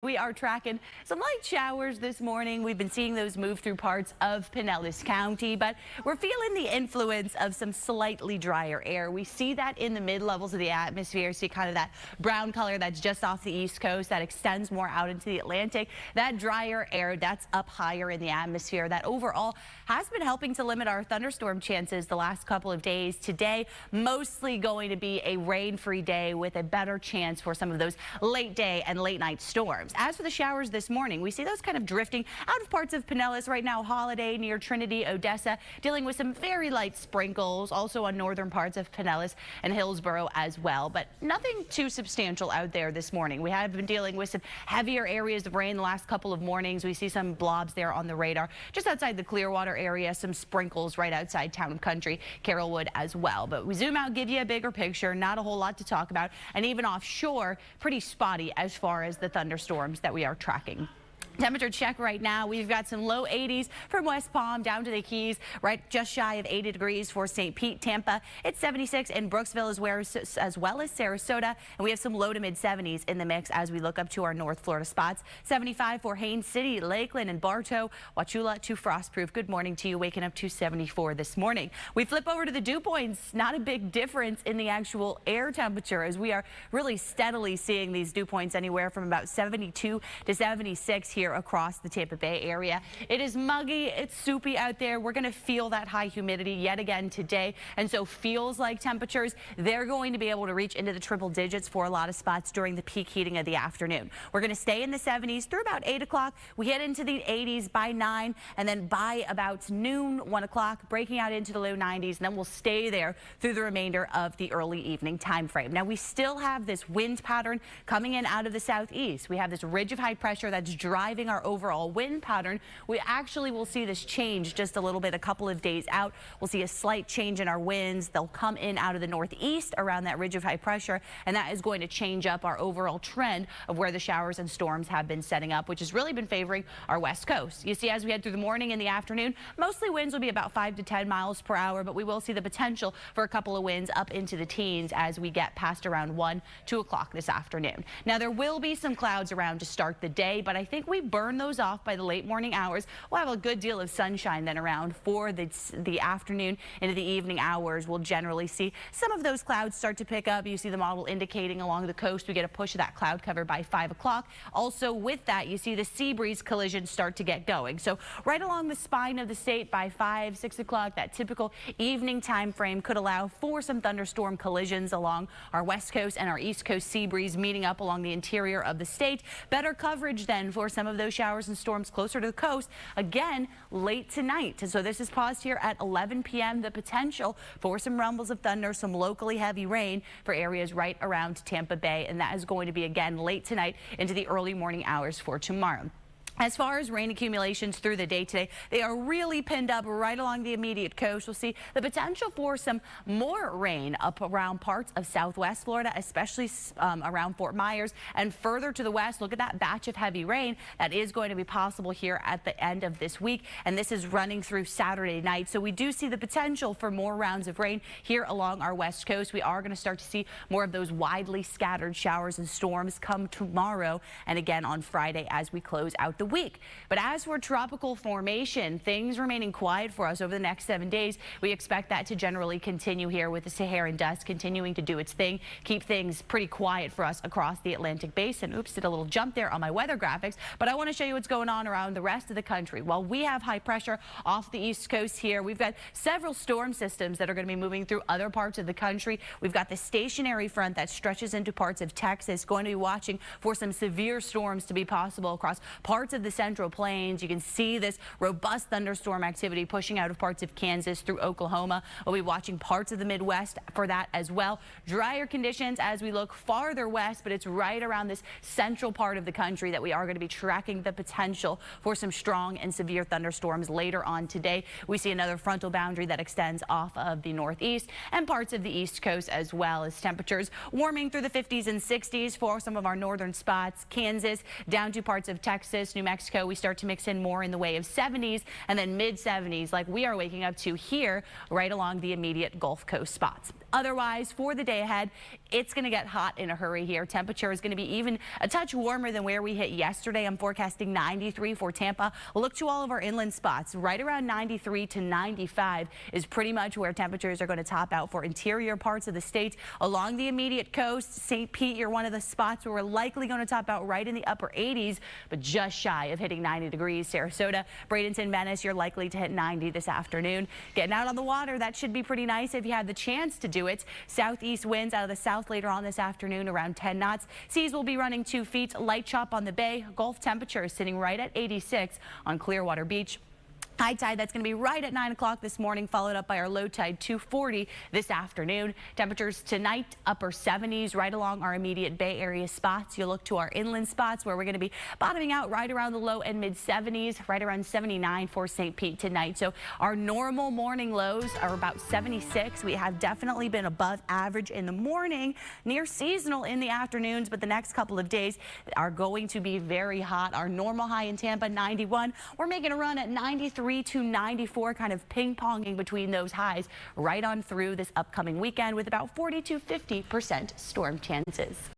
We are tracking some light showers this morning. We've been seeing those move through parts of Pinellas County, but we're feeling the influence of some slightly drier air. We see that in the mid-levels of the atmosphere. See kind of that brown color that's just off the East Coast that extends more out into the Atlantic. That drier air that's up higher in the atmosphere that overall has been helping to limit our thunderstorm chances the last couple of days. Today, mostly going to be a rain-free day with a better chance for some of those late day and late night storms. As for the showers this morning, we see those kind of drifting out of parts of Pinellas right now. Holiday near Trinity, Odessa, dealing with some very light sprinkles, also on northern parts of Pinellas and Hillsborough as well, but nothing too substantial out there this morning. We have been dealing with some heavier areas of rain the last couple of mornings. We see some blobs there on the radar just outside the Clearwater area, some sprinkles right outside Town and Country, Carrollwood as well. But we zoom out, give you a bigger picture, not a whole lot to talk about, and even offshore, pretty spotty as far as the thunderstorms that we are tracking. Temperature check right now. We've got some low 80s from West Palm down to the Keys, right just shy of 80 degrees for St. Pete, Tampa. It's 76 in Brooksville as well as Sarasota. And we have some low to mid 70s in the mix as we look up to our North Florida spots. 75 for Haines City, Lakeland and Bartow. Wauchula to frostproof. Good morning to you. Waking up to 74 this morning. We flip over to the dew points. Not a big difference in the actual air temperature as we are really steadily seeing these dew points anywhere from about 72 to 76 here across the Tampa Bay area. It is muggy, it's soupy out there. We're going to feel that high humidity yet again today, and so feels like temperatures, they're going to be able to reach into the triple digits for a lot of spots during the peak heating of the afternoon. We're going to stay in the 70s through about 8 o'clock. We head into the 80s by 9, and then by about noon, 1 o'clock, breaking out into the low 90s, and then we'll stay there through the remainder of the early evening time frame. Now, we still have this wind pattern coming in out of the southeast. We have this ridge of high pressure that's driving our overall wind pattern. We actually will see this change just a little bit a couple of days out. We'll see a slight change in our winds. They'll come in out of the northeast around that ridge of high pressure, and that is going to change up our overall trend of where the showers and storms have been setting up, which has really been favoring our west coast. You see, as we head through the morning and the afternoon, mostly winds will be about 5 to 10 miles per hour, but we will see the potential for a couple of winds up into the teens as we get past around 1, 2 o'clock this afternoon. Now, there will be some clouds around to start the day, but I think we burn those off by the late morning hours. We'll have a good deal of sunshine then around for the afternoon into the evening hours. We'll generally see some of those clouds start to pick up. You see the model indicating along the coast we get a push of that cloud cover by 5 o'clock. Also with that, you see the sea breeze collisions start to get going. So right along the spine of the state by 5, 6 o'clock, that typical evening time frame could allow for some thunderstorm collisions along our west coast and our east coast. Sea breeze meeting up along the interior of the state. Better coverage then for some of those showers and storms closer to the coast again late tonight. So this is paused here at 11 p.m. The potential for some rumbles of thunder, some locally heavy rain for areas right around Tampa Bay, and that is going to be again late tonight into the early morning hours for tomorrow. As far as rain accumulations through the day today, they are really pinned up right along the immediate coast. We'll see the potential for some more rain up around parts of southwest Florida, especially around Fort Myers and further to the west. Look at that batch of heavy rain that is going to be possible here at the end of this week, and this is running through Saturday night. So we do see the potential for more rounds of rain here along our west coast. We are going to start to see more of those widely scattered showers and storms come tomorrow and again on Friday as we close out the week. But as for tropical formation, things remaining quiet for us over the next 7 days. We expect that to generally continue here with the Saharan dust continuing to do its thing, keep things pretty quiet for us across the Atlantic basin. Oops, did a little jump there on my weather graphics, but I want to show you what's going on around the rest of the country. While we have high pressure off the east coast here, we've got several storm systems that are going to be moving through other parts of the country. We've got the stationary front that stretches into parts of Texas, going to be watching for some severe storms to be possible across parts of the Central Plains. You can see this robust thunderstorm activity pushing out of parts of Kansas through Oklahoma. We'll be watching parts of the Midwest for that as well. Drier conditions as we look farther west, but it's right around this central part of the country that we are going to be tracking the potential for some strong and severe thunderstorms later on today. We see another frontal boundary that extends off of the northeast and parts of the east coast as well, as temperatures warming through the 50s and 60s for some of our northern spots. Kansas down to parts of Texas, New Mexico. We start to mix in more in the way of 70s and then mid 70s like we are waking up to here right along the immediate Gulf Coast spots. Otherwise, for the day ahead, it's going to get hot in a hurry here. Temperature is going to be even a touch warmer than where we hit yesterday. I'm forecasting 93 for Tampa. Look to all of our inland spots. Right around 93 to 95 is pretty much where temperatures are going to top out for interior parts of the state. Along the immediate coast, St. Pete, you're one of the spots where we're likely going to top out right in the upper 80s, but just shy of hitting 90 degrees. Sarasota, Bradenton, Venice, you're likely to hit 90 this afternoon. Getting out on the water, that should be pretty nice if you have the chance to do it. Southeast winds out of the south later on this afternoon around 10 knots. Seas will be running 2 feet. Light chop on the bay. Gulf temperature is sitting right at 86 on Clearwater Beach. High tide, that's going to be right at 9 o'clock this morning, followed up by our low tide 2:40 this afternoon. Temperatures tonight, upper 70s right along our immediate Bay Area spots. You look to our inland spots where we're going to be bottoming out right around the low and mid 70s, right around 79 for St. Pete tonight. So our normal morning lows are about 76. We have definitely been above average in the morning, near seasonal in the afternoons, but the next couple of days are going to be very hot. Our normal high in Tampa, 91. We're making a run at 93 to 94, kind of ping-ponging between those highs right on through this upcoming weekend with about 40 to 50% storm chances.